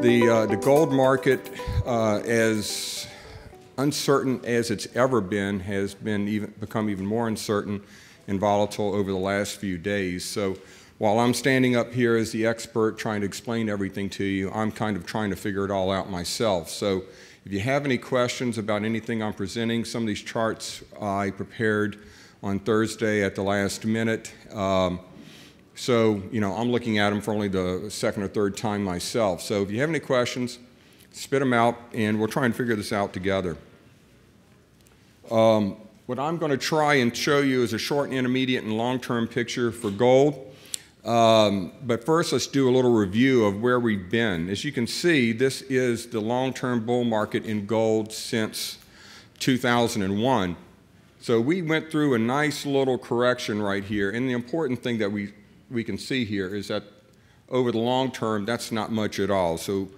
The gold market, as uncertain as it's ever been, has become even more uncertain and volatile over the last few days. So while I'm standing up here as the expert trying to explain everything to you, I'm kind of trying to figure it all out myself. So if you have any questions about anything I'm presenting, some of these charts I prepared on Thursday at the last minute. So, I'm looking at them for only the second or third time myself. So if you have any questions, spit them out, and we'll try and figure this out together. What I'm going to try and show you is a short, intermediate, and long-term picture for gold. But first, let's do a little review of where we've been. As you can see, this is the long-term bull market in gold since 2001. So we went through a nice little correction right here, and the important thing that we can see here is that over the long term, that's not much at all. So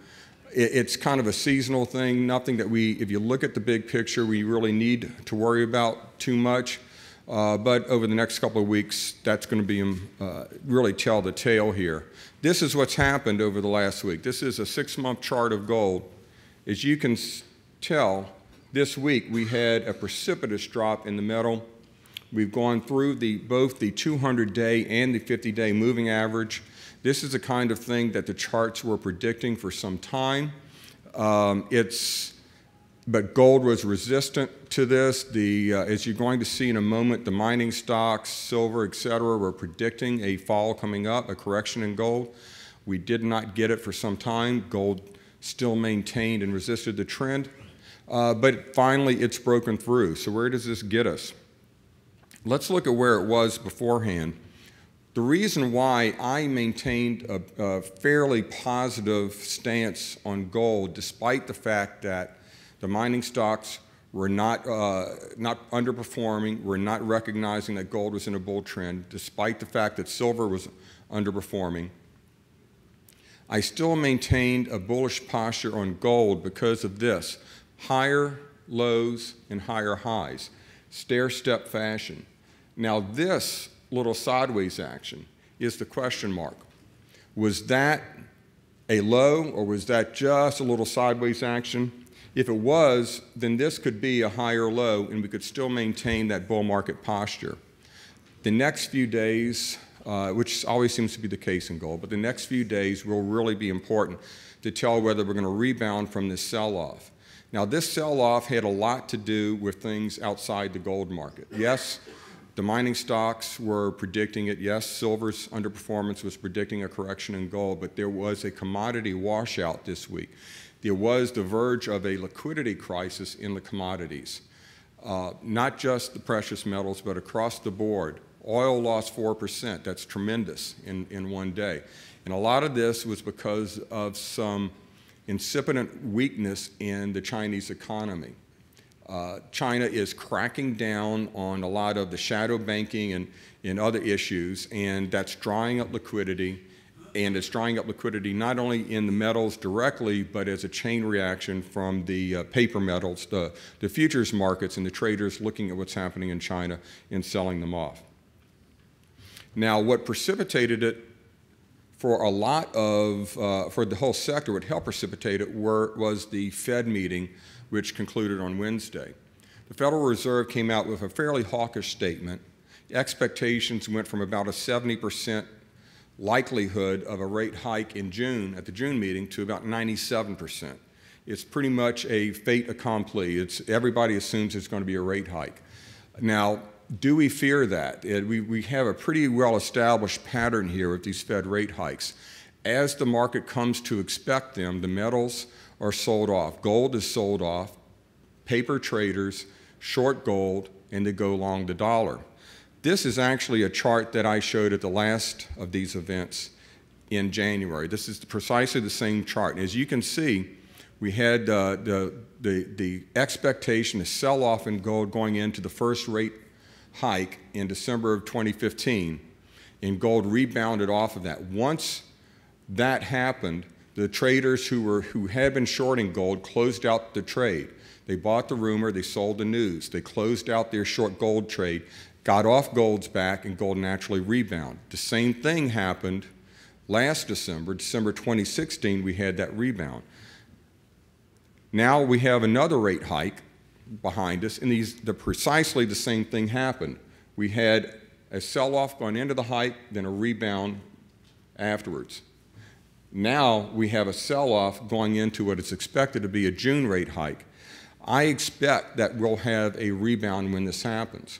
it's kind of a seasonal thing, nothing that if you look at the big picture, we really need to worry about too much. But over the next couple of weeks, that's going to be really tell the tale here. This is what's happened over the last week. This is a 6-month chart of gold. As you can tell, this week we had a precipitous drop in the metal. We've gone through both the 200-day and the 50-day moving average. This is the kind of thing that the charts were predicting for some time. But gold was resistant to this. As you're going to see in a moment, the mining stocks, silver, et cetera, were predicting a fall coming up, a correction in gold. We did not get it for some time. Gold still maintained and resisted the trend. But finally, it's broken through. So where does this get us? Let's look at where it was beforehand. The reason why I maintained a fairly positive stance on gold, despite the fact that the mining stocks were not underperforming, were not recognizing that gold was in a bull trend, despite the fact that silver was underperforming, I still maintained a bullish posture on gold because of this: higher lows and higher highs, stair-step fashion. Now this little sideways action is the question mark. Was that a low, or was that just a little sideways action? If it was, then this could be a higher low and we could still maintain that bull market posture. The next few days, which always seems to be the case in gold, but the next few days will really be important to tell whether we're going to rebound from this sell-off. Now this sell-off had a lot to do with things outside the gold market. Yes, the mining stocks were predicting it. Yes, silver's underperformance was predicting a correction in gold, but there was a commodity washout this week. There was the verge of a liquidity crisis in the commodities, not just the precious metals, but across the board. Oil lost 4%. That's tremendous in one day. And a lot of this was because of some incipient weakness in the Chinese economy. China is cracking down on a lot of the shadow banking and other issues, and that's drying up liquidity. And it's drying up liquidity not only in the metals directly, but as a chain reaction from the paper metals, the futures markets, and the traders looking at what's happening in China and selling them off. Now, what precipitated it for a lot of, for the whole sector, what helped precipitate it was the Fed meeting, which concluded on Wednesday. The Federal Reserve came out with a fairly hawkish statement. Expectations went from about a 70% likelihood of a rate hike in June, at the June meeting, to about 97%. It's pretty much a fait accompli. Everybody assumes it's going to be a rate hike. Now, do we fear that? We have a pretty well-established pattern here with these Fed rate hikes. As the market comes to expect them, the metals are sold off. Gold is sold off. Paper traders short gold, and they go long the dollar. This is actually a chart that I showed at the last of these events in January. This is precisely the same chart. As you can see, we had the expectation to sell off in gold going into the first rate hike in December of 2015, and gold rebounded off of that. Once that happened, the traders who had been shorting gold closed out the trade. They bought the rumor, they sold the news. They closed out their short gold trade, got off gold's back, and gold naturally rebounded. The same thing happened Last December, December 2016, we had that rebound. Now we have another rate hike behind us, and precisely the same thing happened. We had a sell-off going into the hike, then a rebound afterwards. Now we have a sell-off going into what is expected to be a June rate hike. I expect that we'll have a rebound when this happens.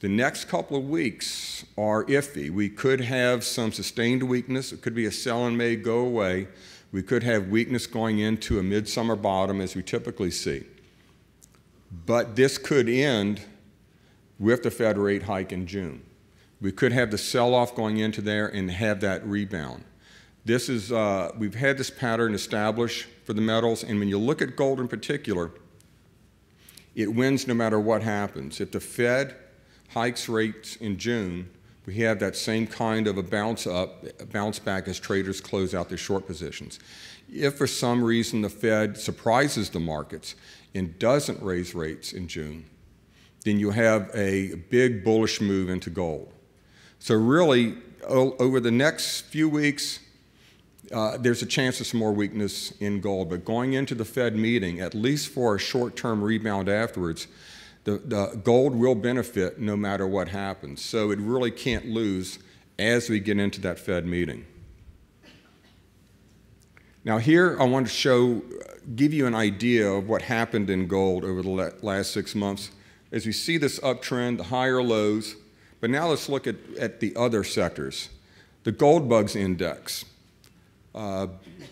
The next couple of weeks are iffy. We could have some sustained weakness. It could be a sell in May, go away. We could have weakness going into a midsummer bottom as we typically see. But this could end with the Fed rate hike in June. We could have the sell-off going into there and have that rebound. This is, we've had this pattern established for the metals, and when you look at gold in particular, it wins no matter what happens. If the Fed hikes rates in June, we have that same kind of a bounce back as traders close out their short positions. If for some reason the Fed surprises the markets and doesn't raise rates in June, then you have a big bullish move into gold. So really, over the next few weeks, there's a chance of some more weakness in gold. But going into the Fed meeting, at least for a short-term rebound afterwards, the gold will benefit no matter what happens. So it really can't lose as we get into that Fed meeting. Now here I want to give you an idea of what happened in gold over the last 6 months. As we see this uptrend, the higher lows, but now let's look at the other sectors. The gold bugs index,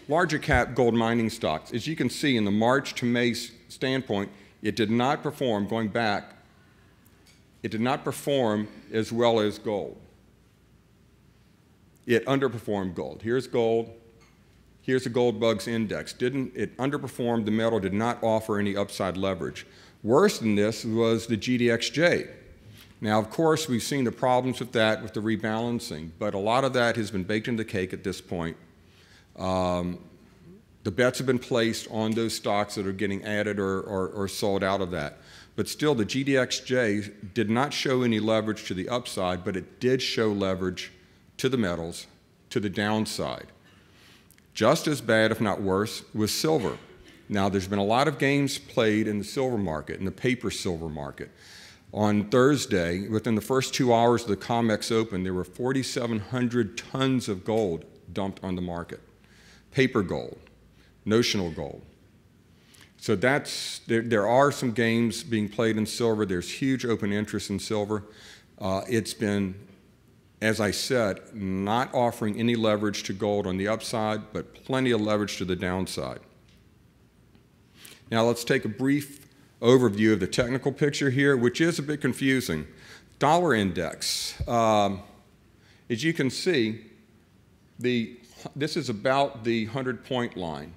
larger cap gold mining stocks. As you can see in the March to May standpoint, it did not perform, going back, it did not perform as well as gold. It underperformed gold. Here's gold. Here's the gold bugs index. It underperformed the metal, did not offer any upside leverage. Worse than this was the GDXJ. Now, of course, we've seen the problems with that, with the rebalancing, but a lot of that has been baked into the cake at this point. The bets have been placed on those stocks that are getting added or sold out of that. But still, the GDXJ did not show any leverage to the upside, but it did show leverage to the metals, to the downside. Just as bad, if not worse, was silver. Now, there's been a lot of games played in the silver market, in the paper silver market. On Thursday, within the first 2 hours of the COMEX Open, there were 4,700 tons of gold dumped on the market. Paper gold, notional gold. So there are some games being played in silver. There's huge open interest in silver. It's been, as I said, not offering any leverage to gold on the upside, but plenty of leverage to the downside. Now let's take a brief overview of the technical picture here, which is a bit confusing. Dollar index. As you can see, this is about the 100-point line.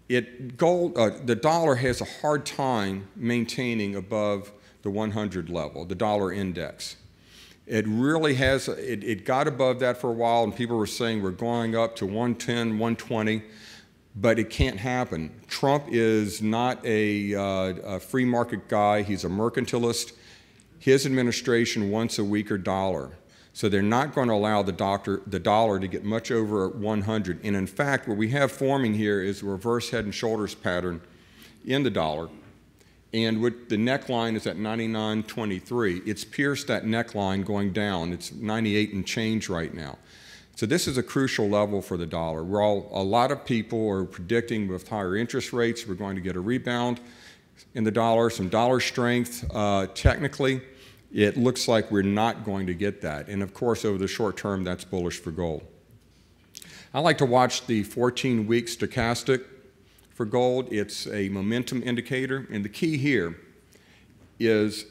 The dollar has a hard time maintaining above the 100 level, the dollar index. It really has, it got above that for a while, and people were saying we're going up to 110, 120, but it can't happen. Trump is not a free market guy. He's a mercantilist. His administration wants a weaker dollar. So they're not going to allow the dollar to get much over 100. And in fact, what we have forming here is a reverse head and shoulders pattern in the dollar. And what the neckline is at 99.23. It's pierced that neckline going down. It's 98 and change right now. So this is a crucial level for the dollar. A lot of people are predicting with higher interest rates, we're going to get a rebound in the dollar, some dollar strength. Technically, it looks like we're not going to get that. And of course, over the short term, that's bullish for gold. I like to watch the 14-week stochastic for gold. It's a momentum indicator. And the key here is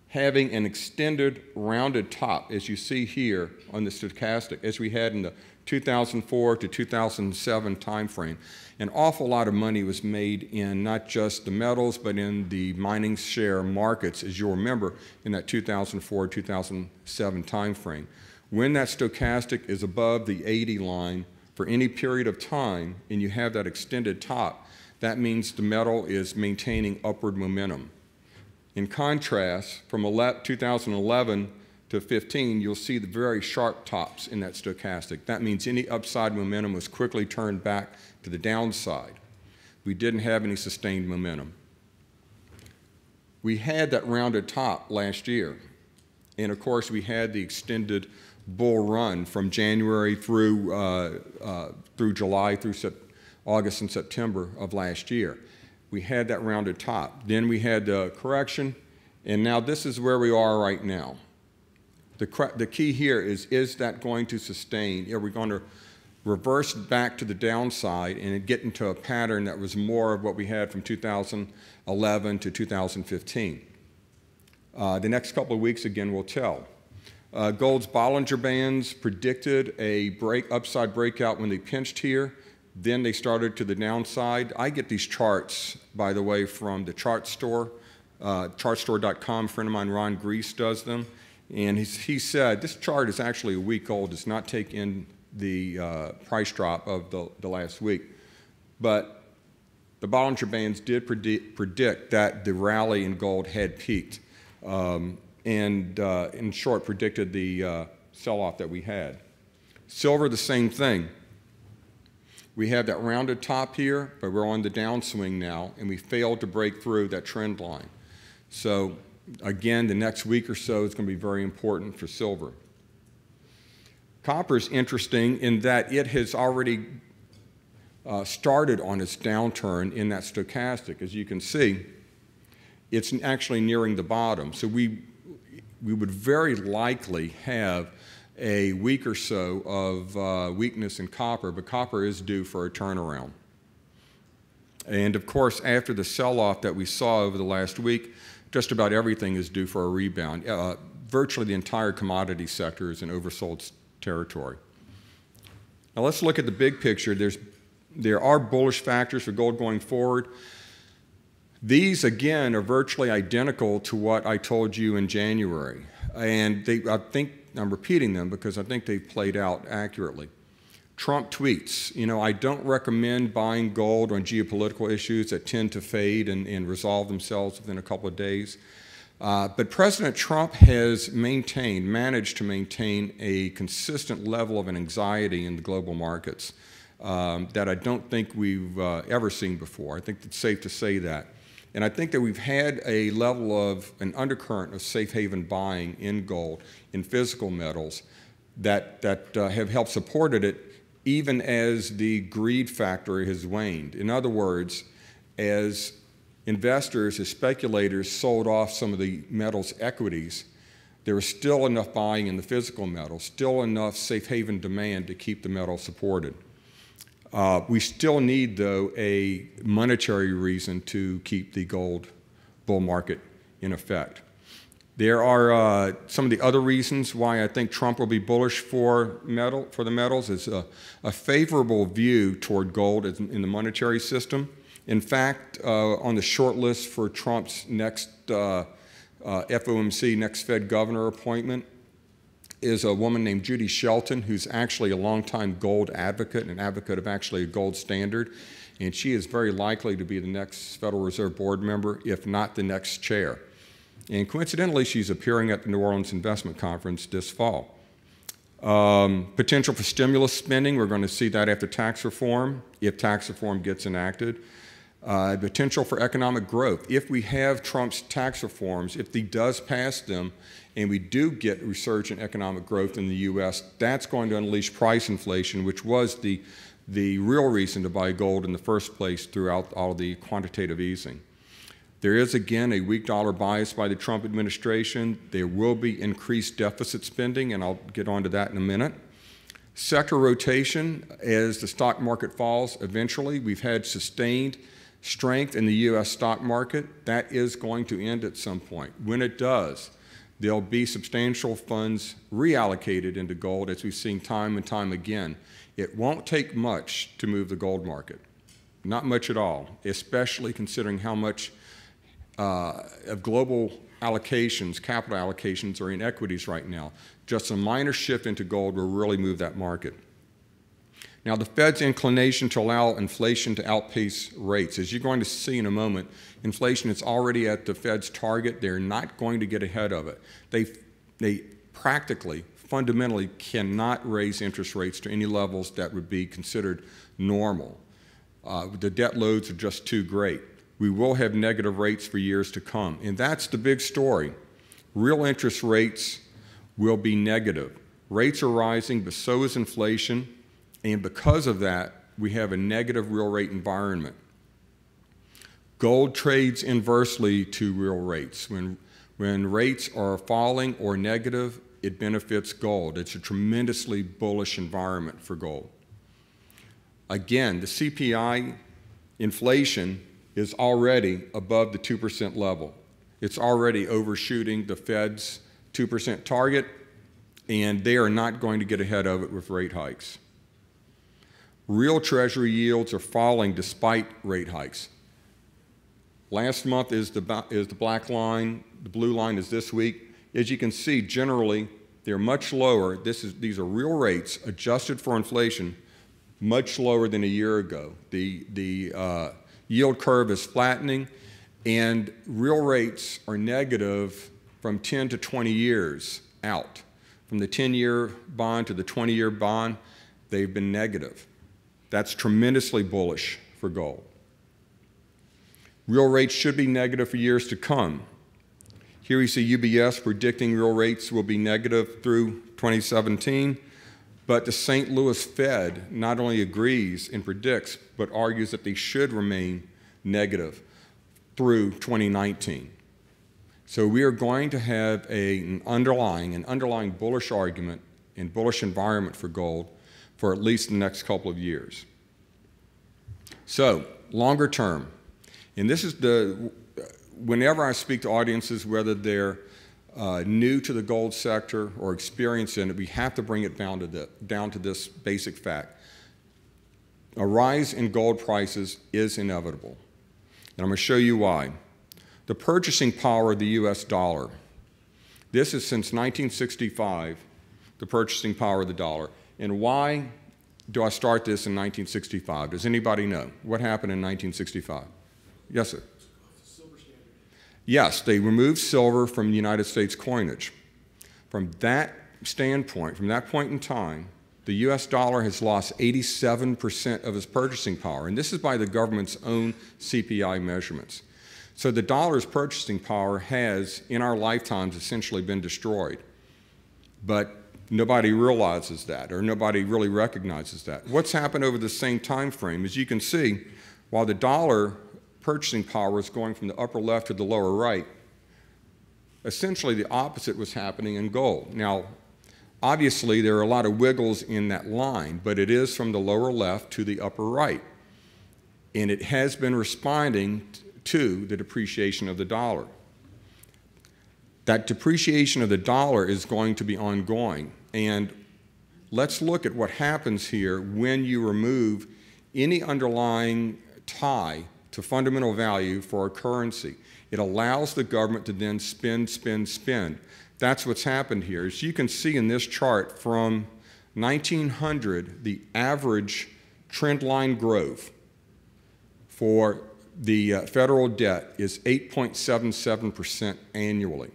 having an extended rounded top, as you see here on the stochastic, as we had in the 2004 to 2007 timeframe. An awful lot of money was made in not just the metals, but in the mining share markets, as you'll remember, in that 2004-2007 timeframe. When that stochastic is above the 80 line for any period of time, and you have that extended top, that means the metal is maintaining upward momentum. In contrast, from 2011 to 15, you'll see the very sharp tops in that stochastic. That means any upside momentum was quickly turned back to the downside. We didn't have any sustained momentum. We had that rounded top last year. And of course, we had the extended bull run from January through July, through August and September of last year. We had that rounded top. Then we had the correction, and now this is where we are right now. The key here is that going to sustain? Are we going to reverse back to the downside and get into a pattern that was more of what we had from 2011 to 2015? The next couple of weeks, again, will tell. Gold's Bollinger Bands predicted a upside breakout when they pinched here. Then they started to the downside. I get these charts, by the way, from the chart store, chartstore.com. A friend of mine, Ron Grease, does them. And he said, this chart is actually a week old. Does not take in the price drop of the last week. But the Bollinger Bands did predict that the rally in gold had peaked. And in short, predicted the sell-off that we had. Silver, the same thing. We have that rounded top here, but we're on the downswing now, and we failed to break through that trend line. So again, the next week or so is going to be very important for silver. Copper is interesting in that it has already started on its downturn in that stochastic. As you can see, it's actually nearing the bottom. So we would very likely have a week or so of weakness in copper, but copper is due for a turnaround. And of course, after the sell-off that we saw over the last week, just about everything is due for a rebound. Virtually the entire commodity sector is in oversold territory. Now let's look at the big picture. There are bullish factors for gold going forward. These, again, are virtually identical to what I told you in January. And I think I'm repeating them because I think they've played out accurately. Trump tweets, I don't recommend buying gold on geopolitical issues that tend to fade and resolve themselves within a couple of days. But President Trump has managed to maintain a consistent level of anxiety in the global markets that I don't think we've ever seen before. I think it's safe to say that. And I think that we've had a level of an undercurrent of safe haven buying in gold, in physical metals, that have helped supported it even as the greed factor has waned. In other words, as investors, as speculators sold off some of the metals equities, there was still enough buying in the physical metals, still enough safe haven demand to keep the metal supported. We still need, though, a monetary reason to keep the gold bull market in effect. There are some of the other reasons why I think Trump will be bullish for the metals is a favorable view toward gold in the monetary system. In fact, on the short list for Trump's next FOMC, next Fed governor appointment, is a woman named Judy Shelton, who's actually a longtime gold advocate, an advocate of actually a gold standard. And she is very likely to be the next Federal Reserve Board member, if not the next chair. And coincidentally, she's appearing at the New Orleans Investment Conference this fall. Potential for stimulus spending, we're going to see that after tax reform, if tax reform gets enacted. Potential for economic growth. If we have Trump's tax reforms, if he does pass them, and we do get resurgent economic growth in the U.S., that's going to unleash price inflation, which was the real reason to buy gold in the first place throughout all the quantitative easing. There is, again, a weak dollar bias by the Trump administration. There will be increased deficit spending, and I'll get onto that in a minute. Sector rotation, as the stock market falls eventually. We've had sustained strength in the U.S. stock market. That is going to end at some point. When it does, there'll be substantial funds reallocated into gold, as we've seen time and time again. It won't take much to move the gold market, not much at all, especially considering how much of global allocations, capital allocations, are in equities right now. Just a minor shift into gold will really move that market. Now, the Fed's inclination to allow inflation to outpace rates, as you're going to see in a moment, inflation is already at the Fed's target. They're not going to get ahead of it. They practically, fundamentally cannot raise interest rates to any levels that would be considered normal. The debt loads are just too great. We will have negative rates for years to come, and that's the big story. Real interest rates will be negative. Rates are rising, but so is inflation, and because of that, we have a negative real rate environment. Gold trades inversely to real rates. When rates are falling or negative, it benefits gold. It's a tremendously bullish environment for gold. Again, the CPI inflation is already above the 2% level. It's already overshooting the Fed's 2% target, and they are not going to get ahead of it with rate hikes. Real Treasury yields are falling despite rate hikes. Last month is the black line, the blue line is this week. As you can see, generally, they're much lower. These are real rates adjusted for inflation, much lower than a year ago. The yield curve is flattening, and real rates are negative from 10 to 20 years out. From the 10-year bond to the 20-year bond, they've been negative. That's tremendously bullish for gold. Real rates should be negative for years to come. Here we see UBS predicting real rates will be negative through 2017, but the St. Louis Fed not only agrees and predicts, but argues that they should remain negative through 2019. So we are going to have an underlying bullish argument and bullish environment for gold for at least the next couple of years. So, longer term, and this is whenever I speak to audiences, whether they're new to the gold sector or experienced in it, we have to bring it down to this basic fact. A rise in gold prices is inevitable, and I'm going to show you why. The purchasing power of the US dollar. This is since 1965, the purchasing power of the dollar. And why do I start this in 1965? Does anybody know? What happened in 1965? Yes, sir. Silver standard. Yes, they removed silver from the United States coinage. From that standpoint, from that point in time, the US dollar has lost 87% of its purchasing power, and this is by the government's own CPI measurements. So the dollar's purchasing power has, in our lifetimes, essentially been destroyed. But nobody realizes that, or nobody really recognizes that. What's happened over the same time frame? As you can see, while the dollar purchasing power is going from the upper left to the lower right, essentially the opposite was happening in gold. Now, obviously, there are a lot of wiggles in that line, but it is from the lower left to the upper right. And it has been responding to the depreciation of the dollar. That depreciation of the dollar is going to be ongoing. And let's look at what happens here when you remove any underlying tie to fundamental value for a currency. It allows the government to then spend, spend, spend. That's what's happened here. As you can see in this chart, from 1900, the average trend line growth for the federal debt is 8.77% annually.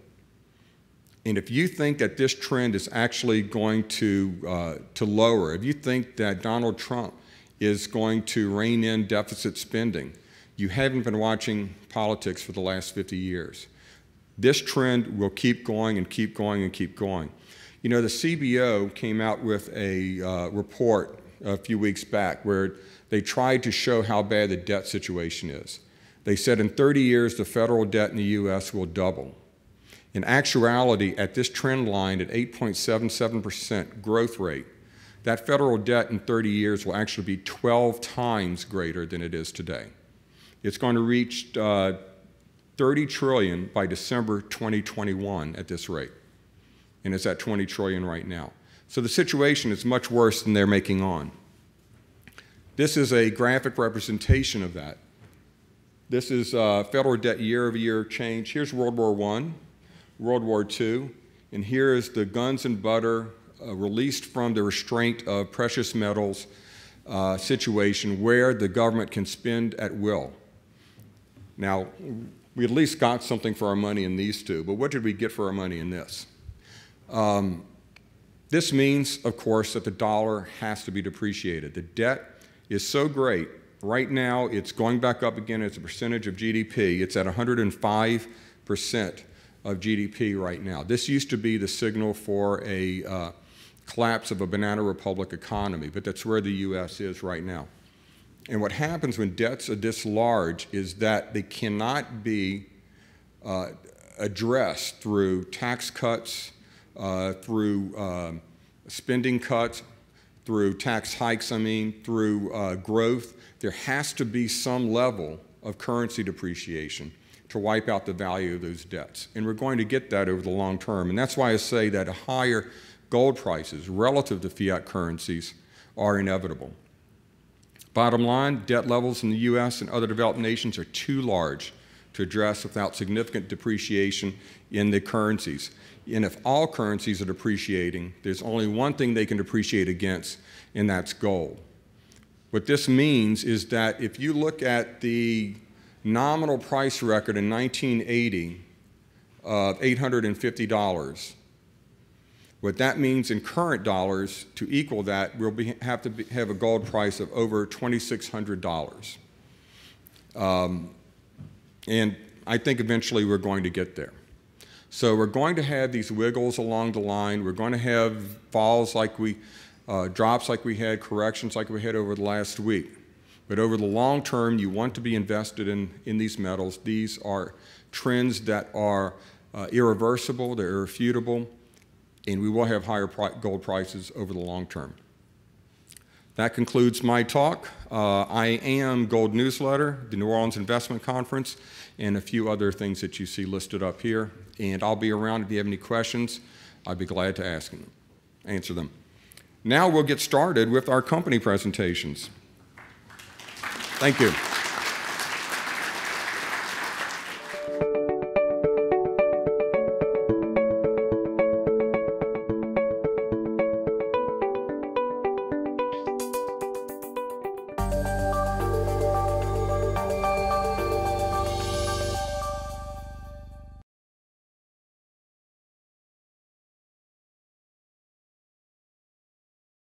And if you think that this trend is actually going to lower, if you think that Donald Trump is going to rein in deficit spending, you haven't been watching politics for the last 50 years. This trend will keep going and keep going and keep going. You know, the CBO came out with a report a few weeks back where they tried to show how bad the debt situation is. They said in 30 years, the federal debt in the U.S. will double. In actuality, at this trend line at 8.77% growth rate, that federal debt in 30 years will actually be 12 times greater than it is today. It's going to reach 30 trillion by December 2021 at this rate, and it's at 20 trillion right now. So the situation is much worse than they're making on. This is a graphic representation of that. This is federal debt year-over-year change. Here's World War I, World War II, and here is the guns and butter released from the restraint of precious metals situation where the government can spend at will. Now, we at least got something for our money in these two, but what did we get for our money in this? This means, of course, that the dollar has to be depreciated. The debt is so great. Right now, it's going back up again as a percentage of GDP. It's at 105% of GDP right now. This used to be the signal for a collapse of a banana republic economy, but that's where the U.S. is right now. And what happens when debts are this large is that they cannot be addressed through tax cuts, through spending cuts, through tax hikes, through growth. There has to be some level of currency depreciation to wipe out the value of those debts. And we're going to get that over the long term. And that's why I say that higher gold prices relative to fiat currencies are inevitable. Bottom line, debt levels in the U.S. and other developed nations are too large to address without significant depreciation in the currencies. And if all currencies are depreciating, there's only one thing they can depreciate against, and that's gold. What this means is that if you look at the nominal price record in 1980 of $850, what that means in current dollars, to equal that, we'll have to have a gold price of over $2,600. And I think eventually we're going to get there. So we're going to have these wiggles along the line. We're going to have falls like drops like we had, corrections like we had over the last week. But over the long term, you want to be invested in these metals. These are trends that are irreversible, they're irrefutable, and we will have higher gold prices over the long term. That concludes my talk. I am Gold Newsletter, the New Orleans Investment Conference, and a few other things that you see listed up here. And I'll be around if you have any questions. I'd be glad to answer them. Now we'll get started with our company presentations. Thank you.